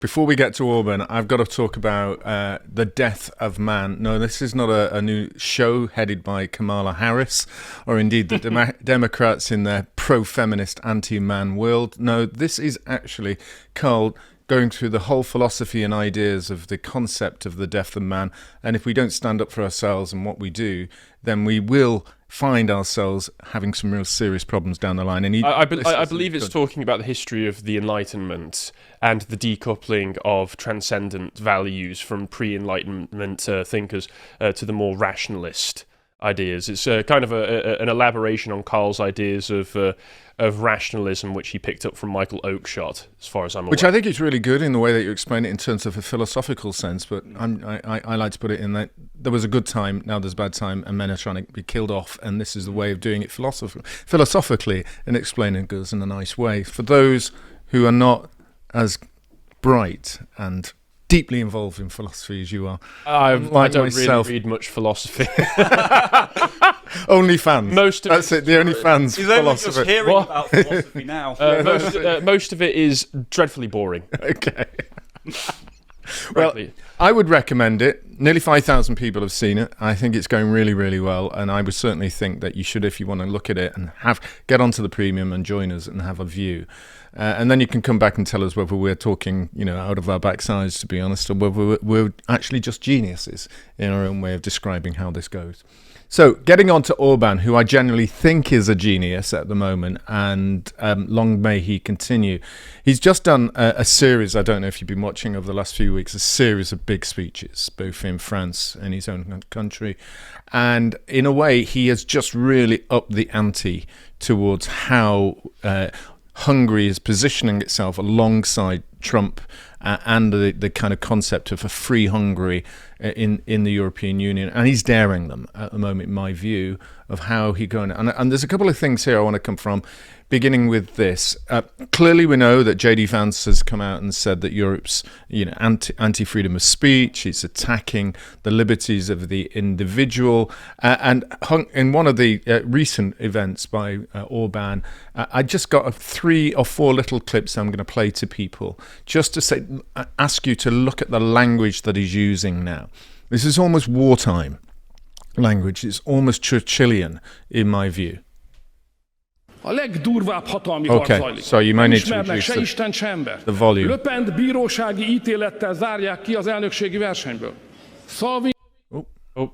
Before we get to Orban, I've got to talk about the death of man. No, this is not a new show headed by Kamala Harris or indeed the Democrats in their pro-feminist, anti-man world. No, this is actually Carl going through the whole philosophy and ideas of the concept of the death of man. And if we don't stand up for ourselves and what we do, then we will find ourselves having some real serious problems down the line. And I believe it's talking about the history of the Enlightenment and the decoupling of transcendent values from pre-Enlightenment thinkers to the more rationalist ideas. It's kind of an elaboration on Carl's ideas of rationalism, which he picked up from Michael Oakeshott, as far as I'm aware. Which I think is really good in the way that you explain it in terms of a philosophical sense, but I like to put it in that there was a good time, now there's a bad time, and men are trying to be killed off, and this is the way of doing it philosophically and explaining it in a nice way. For those who are not as bright and deeply involved in philosophy as you are. I don't really read much philosophy. Only fans. That's it. The only fans. He's only just hearing about philosophy now. Most of it is dreadfully boring. Okay. Well, I would recommend it. Nearly 5,000 people have seen it. I think it's going really, really well, and I would certainly think that you should, if you want to look at it and get onto the premium and join us and have a view. And then you can come back and tell us whether we're talking, out of our backsides, to be honest, or whether we're actually just geniuses in our own way of describing how this goes. So, getting on to Orban, who I generally think is a genius at the moment, and long may he continue. He's just done a series, I don't know if you've been watching over the last few weeks, a series of big speeches, both in France and his own country. And in a way, he has just really upped the ante towards how Hungary is positioning itself alongside Trump and the kind of concept of a free Hungary in the European Union. And he's daring them at the moment, in my view, of how he going. And there's a couple of things here I want to come from, beginning with this. Clearly, we know that J.D. Vance has come out and said that Europe's anti-freedom of speech. It's attacking the liberties of the individual. And in one of the recent events by Orban, I just got 3 or 4 little clips I'm going to play to people just to ask you to look at the language that he's using now. This is almost wartime language. It's almost Churchillian, in my view. Okay, so you might need to reduce the volume. Le Pen bírósági ítélettel zárják ki az elnökségi versenyből.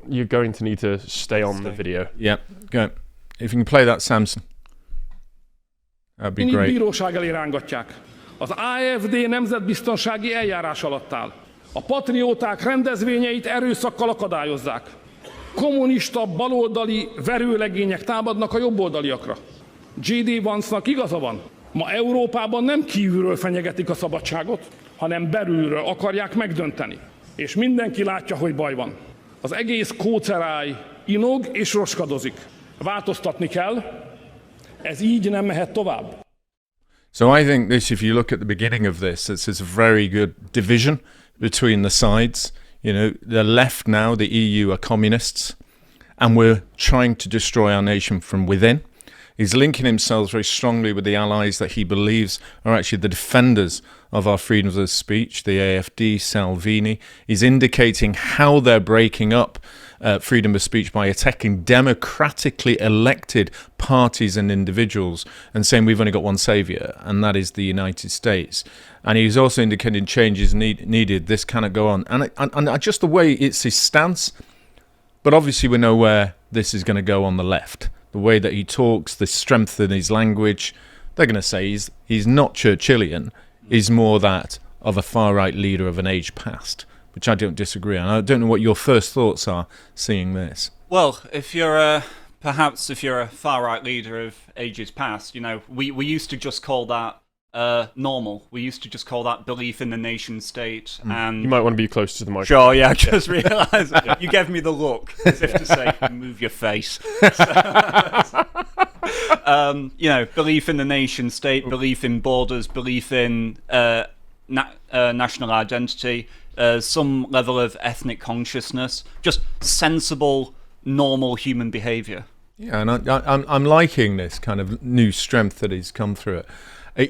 You're going to need to stay on the video. Yeah, go. If you can play that, Samson, that'd be great. Bíróság elé rángatják. Az AfD nemzetbiztonsági eljárás alatt áll. A patrióták rendezvényeit erőszakkal akadályozzák. Kommunista, baloldali verőlegények támadnak a jobboldaliakra. J.D. Vance-nak igaza van. Ma Európában nem kívülről fenyegetik a szabadságot, hanem belülről akarják megdönteni. És mindenki látja, hogy baj van. Az egész kóceráj inog és roskadozik. Változtatni kell. Ez így nem mehet tovább. So I think this, if you look at the beginning of this is a very good division between the sides. The left now, the EU, are communists, and we're trying to destroy our nation from within. He's linking himself very strongly with the allies that he believes are actually the defenders of our freedom of speech, the AfD, Salvini. He's indicating how they're breaking up freedom of speech by attacking democratically elected parties and individuals and saying we've only got one saviour, and that is the United States. And he's also indicating changes needed. This cannot go on. And just the way it's his stance, but obviously we know where this is going to go on the left. The way that he talks, the strength in his language, they're going to say he's not Churchillian. He's more that of a far-right leader of an age past, which I don't disagree on. I don't know what your first thoughts are seeing this. Well, if you're a far-right leader of ages past, we used to just call that normal. We used to just call that belief in the nation state. And you might want to be closer to the microphone. Sure, yeah, I just realised. You gave me the look, as if to say, move your face. Belief in the nation state, belief in borders, belief in national identity, some level of ethnic consciousness, just sensible, normal human behaviour. Yeah, and I'm liking this kind of new strength that he's come through it.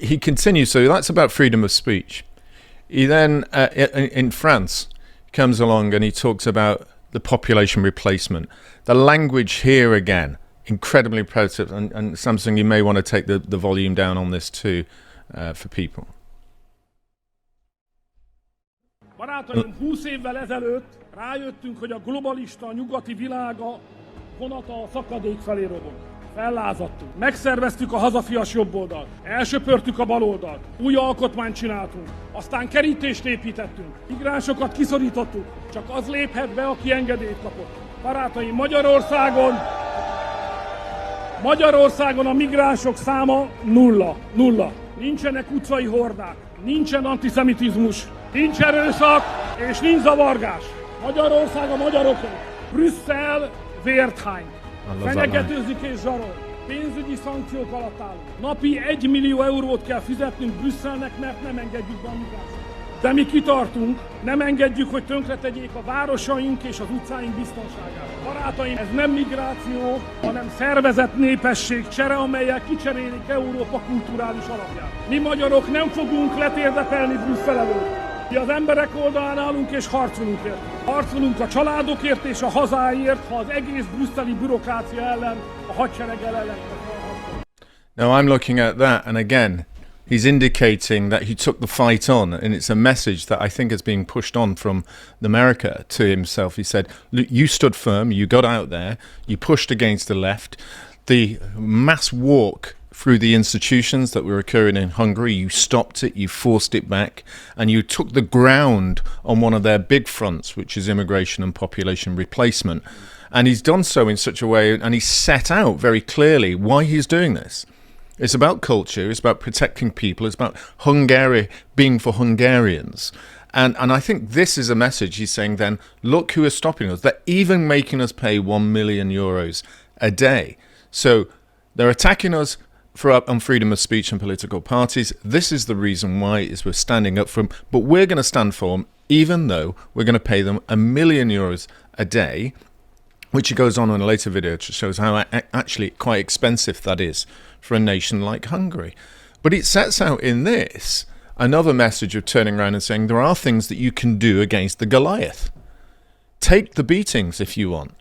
He continues, so that's about freedom of speech. He then, in France, comes along and he talks about the population replacement. The language here again, incredibly impressive. And Samsung, you may want to take the volume down on this too, for people. Barátaim, 20 évvel ezelőtt rájöttünk, hogy a globalista nyugati világa vonata a szakadék felé robog. Fellázadtunk. Megszerveztük a hazafias jobboldalt. Elsöpörtük a baloldalt. Új alkotmányt csináltunk. Aztán kerítést építettünk. Migránsokat kiszorítottuk. Csak az léphet be, aki engedélyt kapott. Barátaim, Magyarországon a migránsok száma nulla. Nulla. Nincsenek utcai hordák. Nincsen antiszemitizmus. Nincs erőszak, és nincs zavargás. Magyarország a magyaroké. Brüsszel vért hány. Fenyegetőzik és zsarol. Pénzügyi szankciók alatt állunk. Napi 1 millió eurót kell fizetnünk Brüsszelnek, mert nem engedjük be a migránsokat. De mi kitartunk, nem engedjük, hogy tönkretegyék a városaink és az utcáink biztonságát. Barátaim, ez nem migráció, hanem szervezett népesség csere, amellyel kicserélik Európa kulturális alapját. Mi magyarok nem fogunk letérdepelni Brüsszel előtt. Mi az emberek oldalán állunk és harcolunk ért. Harcolunk a családokért és a hazáért, ha az egész brüsszeli bürokrácia ellen, a hadsereg ellen. Now I'm looking at that, and again, he's indicating that he took the fight on, and it's a message that I think is being pushed on from America to himself. He said, look, you stood firm, you got out there, you pushed against the left. The mass walk through the institutions that were occurring in Hungary, you stopped it, you forced it back, and you took the ground on one of their big fronts, which is immigration and population replacement. And he's done so in such a way, and he's set out very clearly why he's doing this. It's about culture, it's about protecting people, it's about Hungary being for Hungarians. And I think this is a message he's saying then, look who is stopping us. They're even making us pay 1 million euros a day. So they're attacking us on freedom of speech and political parties. This is the reason why is we're standing up for them. But we're going to stand for them, even though we're going to pay them 1 million euros a day, which he goes on in a later video to shows how actually quite expensive that is for a nation like Hungary. But it sets out in this another message of turning around and saying there are things that you can do against the Goliath. Take the beatings if you want.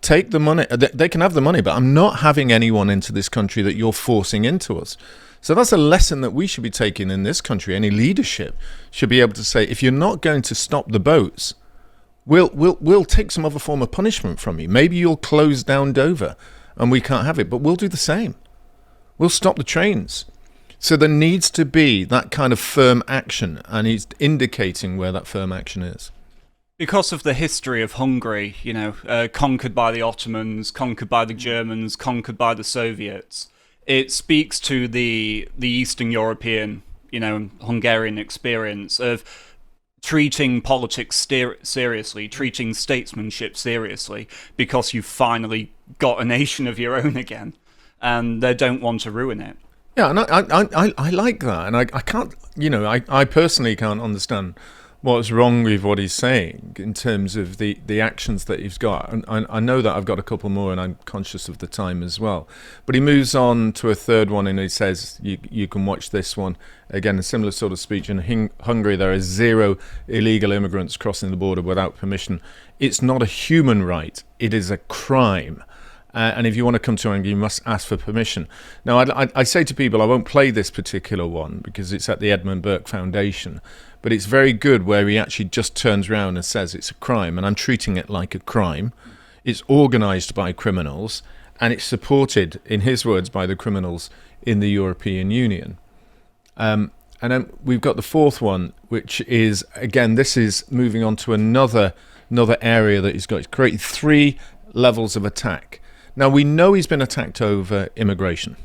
Take the money. They can have the money, but I'm not having anyone into this country that you're forcing into us. So that's a lesson that we should be taking in this country. Any leadership should be able to say, if you're not going to stop the boats, we'll take some other form of punishment from you. Maybe you'll close down Dover and we can't have it, but we'll do the same. We'll stop the trains. So there needs to be that kind of firm action, and he's indicating where that firm action is. Because of the history of Hungary, conquered by the Ottomans, conquered by the Germans, conquered by the Soviets, it speaks to the Eastern European, Hungarian experience of treating politics seriously, treating statesmanship seriously, because you've finally got a nation of your own again, and they don't want to ruin it. Yeah, and I like that, and I can't, I personally can't understand what's wrong with what he's saying in terms of the actions that he's got. And I know that I've got a couple more, and I'm conscious of the time as well. But he moves on to a third one, and he says, you can watch this one. Again, a similar sort of speech. In Hungary, there are 0 illegal immigrants crossing the border without permission. It's not a human right. It is a crime. And if you want to come to Hungary, you must ask for permission. Now, I say to people, I won't play this particular one because it's at the Edmund Burke Foundation, but it's very good where he actually just turns around and says it's a crime, and I'm treating it like a crime. It's organised by criminals, and it's supported, in his words, by the criminals in the European Union. And then we've got the fourth one, which is, again, this is moving on to another area that he's got. He's created 3 levels of attack. Now, we know he's been attacked over immigration,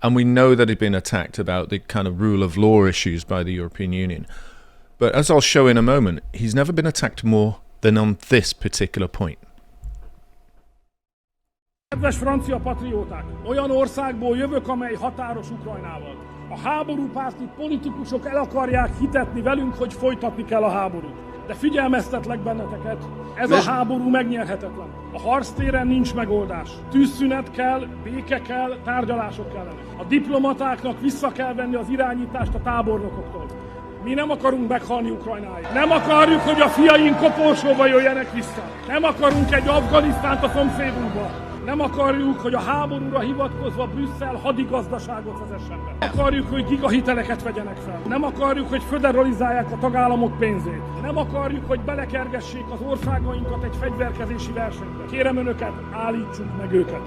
and we know that he's been attacked about the kind of rule of law issues by the European Union. But as I'll show in a moment, he's never been attacked more than on this particular point. Kedves francia patrióták, olyan országból jövök, amely határos Ukrajnával. A háborúpárti politikusok el akarják hitetni velünk, hogy folytatni kell a háborút. De figyelmeztetlek benneteket, ez a háború megnyerhetetlen. A harctéren nincs megoldás. Tűzszünet kell, béke kell, tárgyalások kellenek. A diplomatáknak vissza kell venni az irányítást a tábornokoktól. Mi nem akarunk meghalni Ukrajnáig. Nem akarjuk, hogy a fiaink koporsóba jöjjenek vissza. Nem akarunk egy Afganisztánt a szomszédunkba. Nem akarjuk, hogy a háborúra hivatkozva Brüsszel hadigazdaságot vezessen be. Nem akarjuk, hogy gigahiteleket vegyenek fel. Nem akarjuk, hogy föderalizálják a tagállamok pénzét. Nem akarjuk, hogy belekergessék az országainkat egy fegyverkezési versenybe. Kérem önöket, állítsuk meg őket.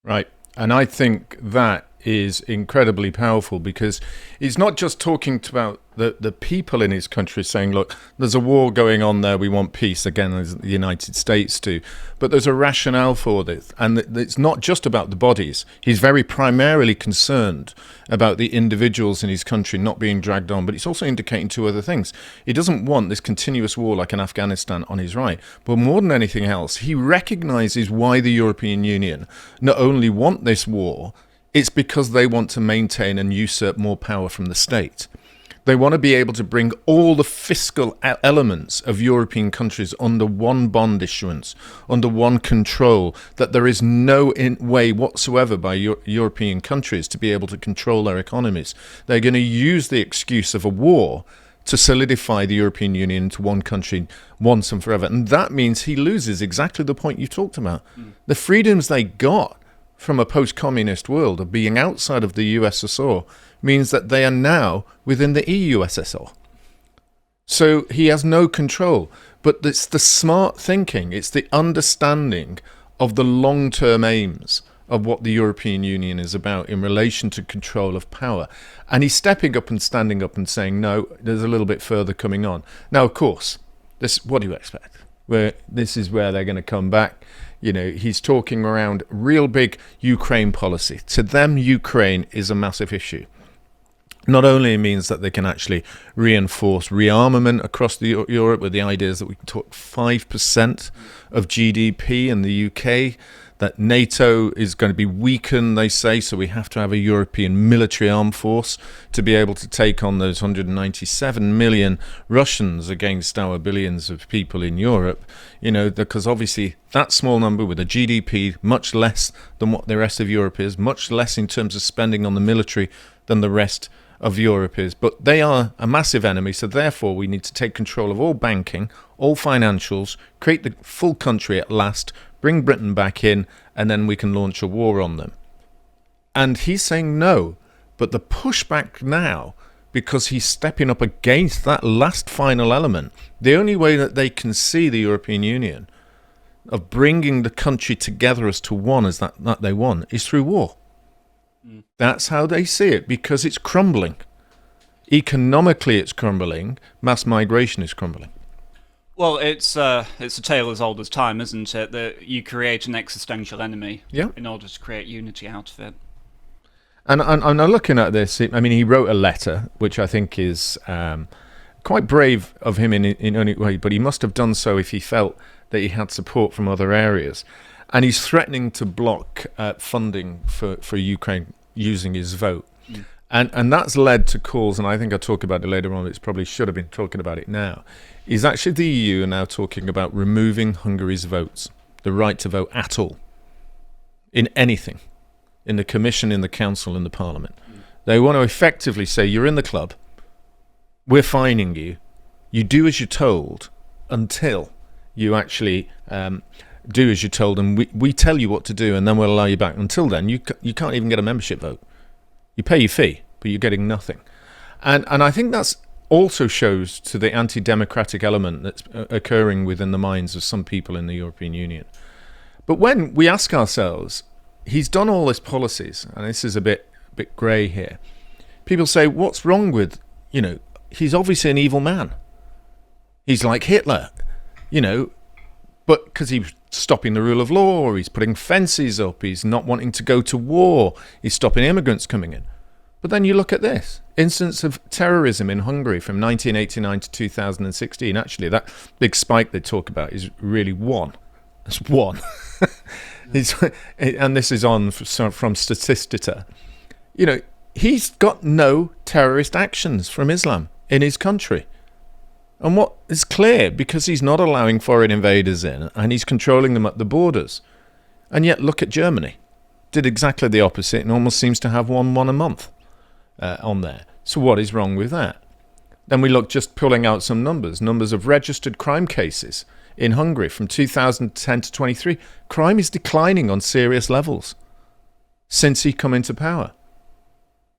Right. And I think that is incredibly powerful because he's not just talking about the people in his country saying, look, there's a war going on there, we want peace, again, as the United States do. But there's a rationale for this. And it's not just about the bodies. He's very primarily concerned about the individuals in his country not being dragged on. But he's also indicating two other things. He doesn't want this continuous war like in Afghanistan on his right. But more than anything else, he recognizes why the European Union not only want this war, it's because they want to maintain and usurp more power from the state. They want to be able to bring all the fiscal elements of European countries under one bond issuance, under one control, that there is no way whatsoever by European countries to be able to control their economies. They're going to use the excuse of a war to solidify the European Union into one country once and forever. And that means he loses exactly the point you talked about. The freedoms they got from a post-communist world of being outside of the USSR means that they are now within the EU-SSR. So he has no control. But it's the smart thinking, it's the understanding of the long-term aims of what the European Union is about in relation to control of power. And he's stepping up and standing up and saying, no, there's a little bit further coming on. Now, of course, what do you expect? This is where they're going to come back. You know, he's talking around real big Ukraine policy. To them, Ukraine is a massive issue. Not only means that they can actually reinforce rearmament across Europe with the ideas that we can talk 5% of GDP in the UK, that NATO is going to be weakened, they say, so we have to have a European military armed force to be able to take on those 197 million Russians against our billions of people in Europe, you know, because obviously that small number with a GDP much less than what the rest of Europe is, much less in terms of spending on the military than the rest of Europe is. But they are a massive enemy, so therefore we need to take control of all banking, all financials, create the full country at last, bring Britain back in, and then we can launch a war on them. And he's saying no, but the pushback now, because he's stepping up against that last final element, the only way that they can see the European Union of bringing the country together as to one as that they want is through war. That's how they see it, because it's crumbling. Economically it's crumbling, mass migration is crumbling. Well, it's a tale as old as time, isn't it? That you create an existential enemy in order to create unity out of it. And I'm looking at this. I mean, he wrote a letter, which I think is quite brave of him in any way, but he must have done so if he felt that he had support from other areas. And he's threatening to block funding for Ukraine using his vote. And that's led to calls, and I think I'll talk about it later on, it probably should have been talking about it now, is actually the EU are now talking about removing Hungary's votes, the right to vote at all, in anything, in the Commission, in the Council, in the Parliament. They want to effectively say, you're in the club, we're fining you, you do as you're told until you actually do as you're told, and we tell you what to do, and then we'll allow you back. Until then, you can't even get a membership vote. You pay your fee, but you're getting nothing. And I think that's also shows to the anti-democratic element that's occurring within the minds of some people in the European Union. But when we ask ourselves, he's done all his policies, and this is a bit grey here. People say, what's wrong with, he's obviously an evil man. He's like Hitler, but because he's stopping the rule of law, or he's putting fences up, he's not wanting to go to war, he's stopping immigrants coming in. But then you look at this instance of terrorism in Hungary from 1989 to 2016. Actually, that big spike they talk about is really one. It's one. And this is on from Statista. He's got no terrorist actions from Islam in his country. And what is clear, because he's not allowing foreign invaders in and he's controlling them at the borders. And yet look at Germany. Did exactly the opposite and almost seems to have one a month on there. So what is wrong with that? Then we look, just pulling out some numbers of registered crime cases in Hungary from 2010 to 23. Crime is declining on serious levels since he come into power.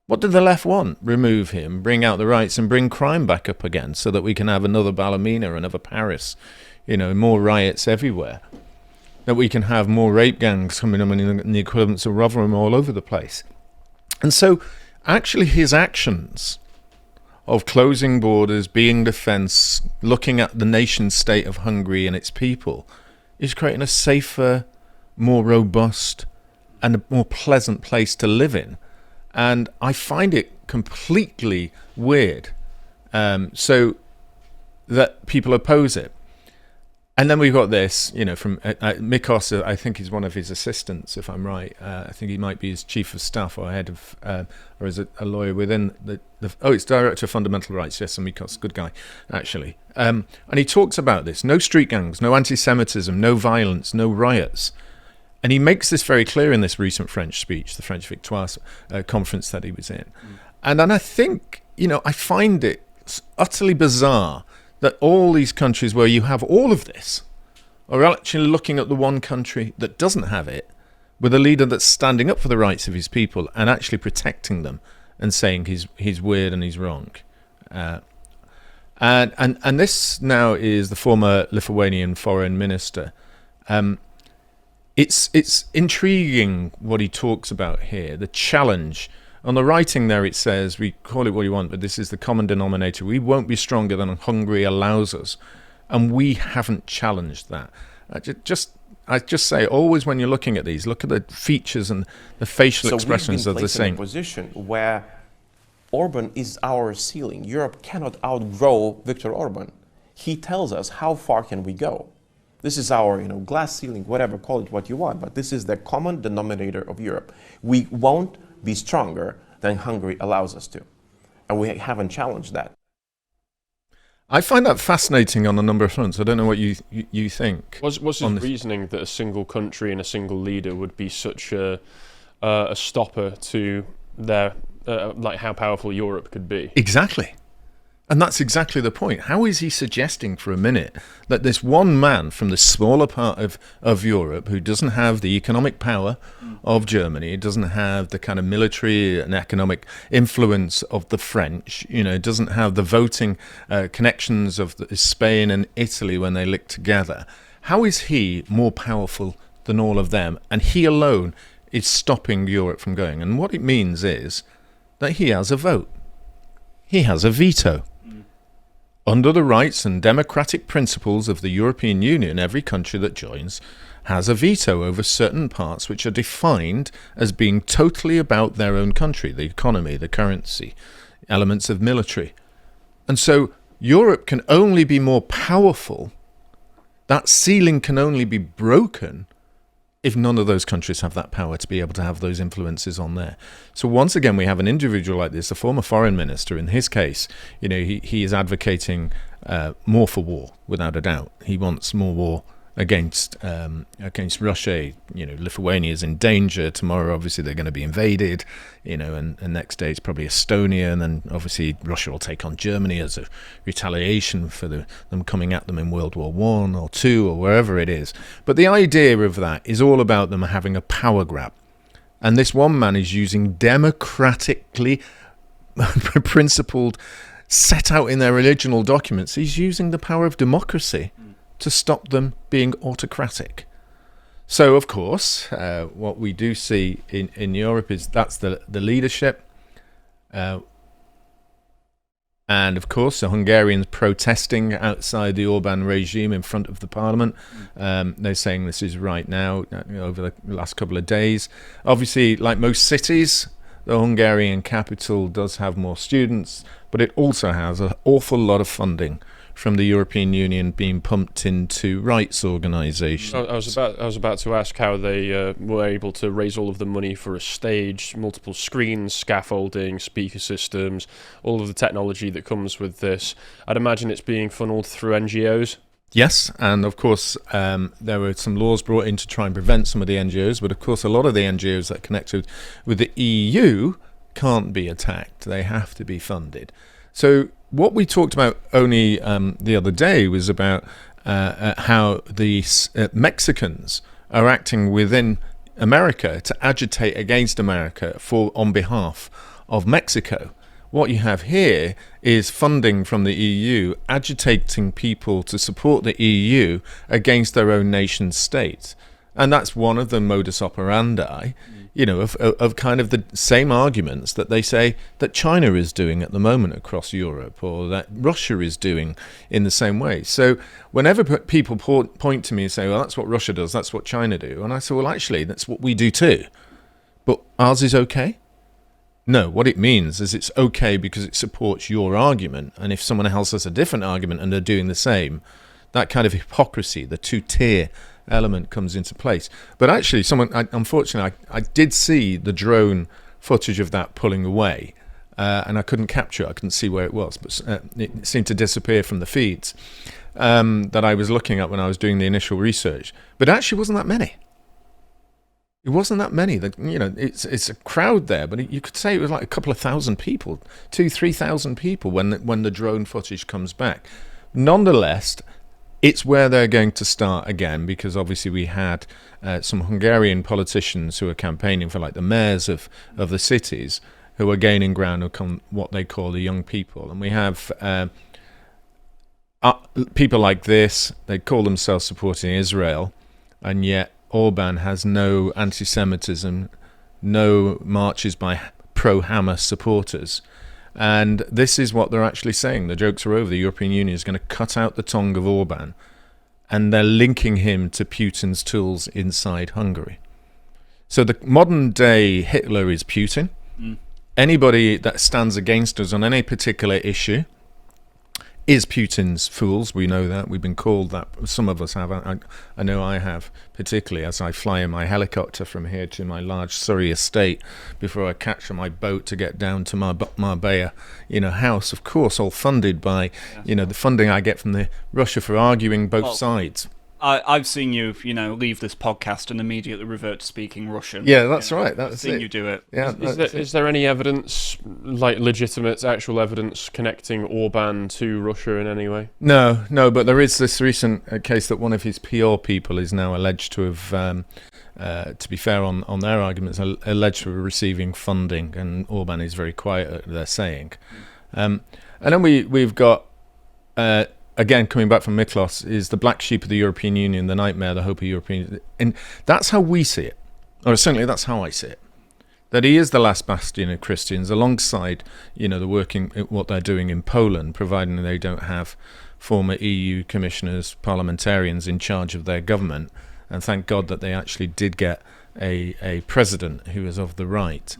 What did the left want? Remove him, bring out the rights, and bring crime back up again so that we can have another Ballymena, another Paris, more riots everywhere. That we can have more rape gangs coming up in the equivalents of Rotherham all over the place. And so, actually, his actions of closing borders, being defence, looking at the nation state of Hungary and its people, is creating a safer, more robust, and a more pleasant place to live in. And I find it completely weird, so that people oppose it. And then we've got this, from Mikos, I think he's one of his assistants, if I'm right. I think he might be his chief of staff or head of, or is it a lawyer within it's Director of Fundamental Rights. Yes, Mikos, good guy, actually. And he talks about this: no street gangs, no anti-Semitism, no violence, no riots. And he makes this very clear in this recent French speech, the French Victoire conference that he was in. And I think, I find it utterly bizarre that all these countries where you have all of this are actually looking at the one country that doesn't have it, with a leader that's standing up for the rights of his people and actually protecting them and saying he's weird and he's wrong. And this now is the former Lithuanian foreign minister. It's intriguing what he talks about here, the challenge. On the writing there it says, we call it what you want, but this is the common denominator. We won't be stronger than Hungary allows us. And we haven't challenged that. I just say, always when you're looking at these, look at the features and the facial expressions of the same. So we've been placed in a position where Orban is our ceiling. Europe cannot outgrow Viktor Orban. He tells us how far can we go. This is our, glass ceiling, whatever, call it what you want, but this is the common denominator of Europe. We won't be stronger than Hungary allows us to, and we haven't challenged that. I find that fascinating on a number of fronts. I don't know what you think. What's his reasoning that a single country and a single leader would be such a stopper to their how powerful Europe could be? Exactly. And that's exactly the point. How is he suggesting for a minute that this one man from the smaller part of Europe, who doesn't have the economic power of Germany, doesn't have the kind of military and economic influence of the French, doesn't have the voting connections of Spain and Italy when they linked together, how is he more powerful than all of them? And he alone is stopping Europe from going. And what it means is that he has a vote. He has a veto. Under the rights and democratic principles of the European Union, every country that joins has a veto over certain parts which are defined as being totally about their own country, the economy, the currency, elements of military. And so Europe can only be more powerful, that ceiling can only be broken if none of those countries have that power to be able to have those influences on there. So once again, we have an individual like this, a former foreign minister. In his case, he is advocating more for war, without a doubt. He wants more war against Russia. Lithuania is in danger. Tomorrow, obviously, they're going to be invaded. And next day it's probably Estonia, and then obviously Russia will take on Germany as a retaliation for them coming at them in World War I or II or wherever it is. But the idea of that is all about them having a power grab, and this one man is using democratically principled, set out in their original documents. He's using the power of democracy to stop them being autocratic. So, of course, what we do see in Europe is that's the leadership. And, of course, the Hungarians protesting outside the Orban regime in front of the parliament. They're saying this is right now, over the last couple of days. Obviously, like most cities, the Hungarian capital does have more students, but it also has an awful lot of funding from the European Union being pumped into rights organisations. I was about to ask how they were able to raise all of the money for a stage, multiple screens, scaffolding, speaker systems, all of the technology that comes with this. I'd imagine it's being funneled through NGOs. Yes, and of course there were some laws brought in to try and prevent some of the NGOs, but of course a lot of the NGOs that connect with the EU can't be attacked. They have to be funded. So what we talked about only the other day was about how the Mexicans are acting within America to agitate against America on behalf of Mexico. What you have here is funding from the EU agitating people to support the EU against their own nation state. And that's one of the modus operandi, of kind of the same arguments that they say that China is doing at the moment across Europe, or that Russia is doing in the same way. So whenever people point to me and say, well, that's what Russia does, that's what China do, and I say, well, actually, that's what we do too. But ours is okay? No, what it means is it's okay because it supports your argument. And if someone else has a different argument and they're doing the same, that kind of hypocrisy, the two-tier element comes into place. But actually, unfortunately, I did see the drone footage of that pulling away, and I couldn't capture it. I couldn't see where it was, but it seemed to disappear from the feeds that I was looking at when I was doing the initial research. But it actually wasn't that many. It wasn't that many. It's a crowd there, but you could say it was like a couple of thousand people, 2,000-3,000 people when the drone footage comes back. Nonetheless, it's where they're going to start again, because obviously we had some Hungarian politicians who are campaigning for like the mayors of the cities who are gaining ground on what they call the young people. And we have people like this, they call themselves supporting Israel, and yet Orban has no anti-Semitism, no marches by pro-Hamas supporters. And this is what they're actually saying. The jokes are over. The European Union is going to cut out the tongue of Orban, and they're linking him to Putin's tools inside Hungary. So the modern-day Hitler is Putin. Anybody that stands against us on any particular issue is Putin's fools. We know that. We've been called that. Some of us have. I know I have, particularly as I fly in my helicopter from here to my large Surrey estate before I catch my boat to get down to my Marbella, house. Of course, all funded by, the funding I get from Russia for arguing both sides. I've seen you, leave this podcast and immediately revert to speaking Russian. Yeah, that's right. That's I've seen you do it. Yeah, is there any evidence, like legitimate, actual evidence, connecting Orban to Russia in any way? No, but there is this recent case that one of his PR people is now alleged to have, to be fair on their arguments, alleged to be receiving funding, and Orban is very quiet, they're saying. And then we've got... again, coming back from Miklos, is the black sheep of the European Union, the nightmare, the hope of European... And that's how we see it. Or certainly that's how I see it. That he is the last bastion of Christians, alongside, what they're doing in Poland, providing they don't have former EU commissioners, parliamentarians in charge of their government. And thank God that they actually did get a president who is of the right.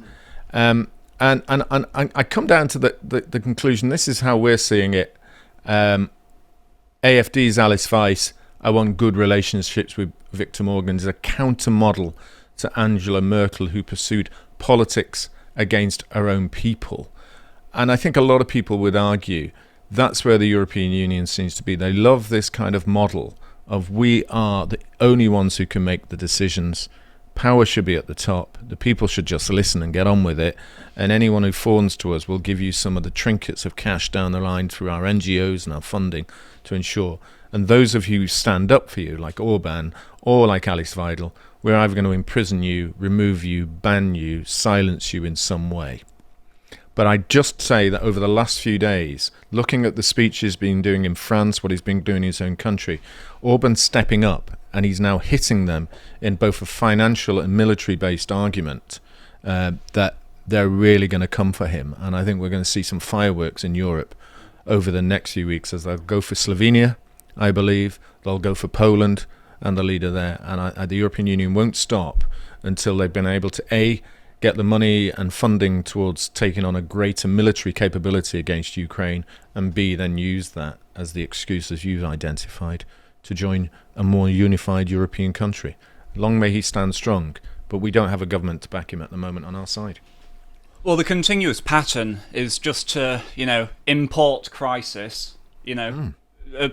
And I come down to the conclusion, this is how we're seeing it. AFD's Alice Weiss, I want good relationships with Victor Morgan, is a counter-model to Angela Merkel, who pursued politics against her own people. And I think a lot of people would argue that's where the European Union seems to be. They love this kind of model of we are the only ones who can make the decisions. Power should be at the top. The people should just listen and get on with it. And anyone who fawns to us will give you some of the trinkets of cash down the line through our NGOs and our funding to ensure. And those of you who stand up for you, like Orban or like Alice Weidel, we're either going to imprison you, remove you, ban you, silence you in some way. But I just say that over the last few days, looking at the speech he's been doing in France, what he's been doing in his own country, Orban's stepping up, and he's now hitting them in both a financial and military-based argument that they're really going to come for him. And I think we're going to see some fireworks in Europe over the next few weeks as they'll go for Slovenia, I believe. They'll go for Poland and the leader there. And the European Union won't stop until they've been able to, A, get the money and funding towards taking on a greater military capability against Ukraine, and B, then use that as the excuse, as you've identified, to join a more unified European country. Long may he stand strong, but we don't have a government to back him at the moment on our side. Well, the continuous pattern is just to, import crisis,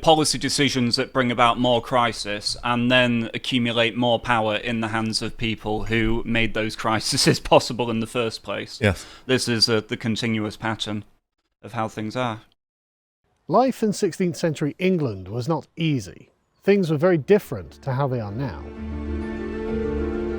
policy decisions that bring about more crisis, and then accumulate more power in the hands of people who made those crises possible in the first place. Yes. This is the continuous pattern of how things are. Life in 16th century England was not easy. Things were very different to how they are now.